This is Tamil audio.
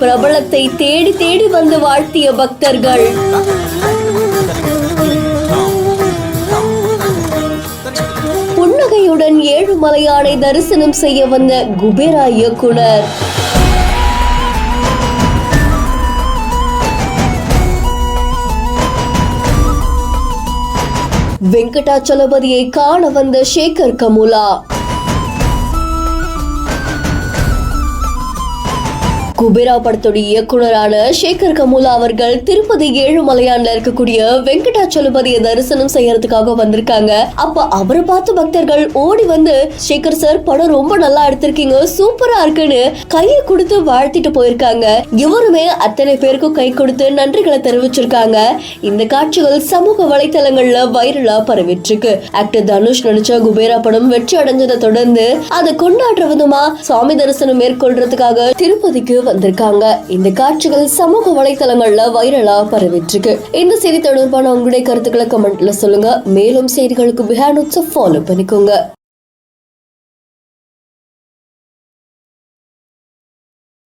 பிரபலத்தை தேடி தேடி வந்து வாழ்த்திய பக்தர்கள். புன்னகையுடன் ஏழுமலையானை தரிசனம் செய்ய வந்த குபேரா இயக்குனர். வெங்கடாச்சலபதியை காண வந்த சேகர் கமுலா. குபேரா படத்துடைய இயக்குனரான சேகர் கமுலா அவர்கள் திருப்பதி ஏழுமலையான்ல இருக்கக்கூடிய வெங்கடாச்சலபதியை தரிசனம் செய்யறதுக்காக வந்திருக்காங்க. அப்ப அவரை பார்த்து பக்தர்கள் ஓடி வந்து, சேகர் சார் படம் ரொம்ப நல்லா எடுத்திருக்கீங்க, சூப்பரா இருக்குன்னு கையை கொடுத்து வாழ்த்திட்டு போயிருக்காங்க. இவருமே அத்தனை பேருக்கும் கை கொடுத்து நன்றிகளை தெரிவிச்சிருக்காங்க. இந்த காட்சிகள் சமூக வலைதளங்கள்ல வைரலா பரவிட்டு இருக்கு. ஆக்டர் தனுஷ் நடிச்ச குபேரா படம் வெற்றி அடைஞ்சதை தொடர்ந்து அதை கொண்டாடுற விதமா சுவாமி தரிசனம் மேற்கொள்றதுக்காக திருப்பதிக்கு வந்திருக்காங்க. இந்த காட்சிகள் சமூக வலைதளங்கள்ல வைரலா பரவிட்டு இருக்கு. இந்த செய்தி தொடர்பான உங்களுடைய கருத்துக்களை கமெண்ட்ல சொல்லுங்க. மேலும் செய்திகளுக்கு பிஹேண்ட் ஃபாலோ பண்ணிக்கோங்க.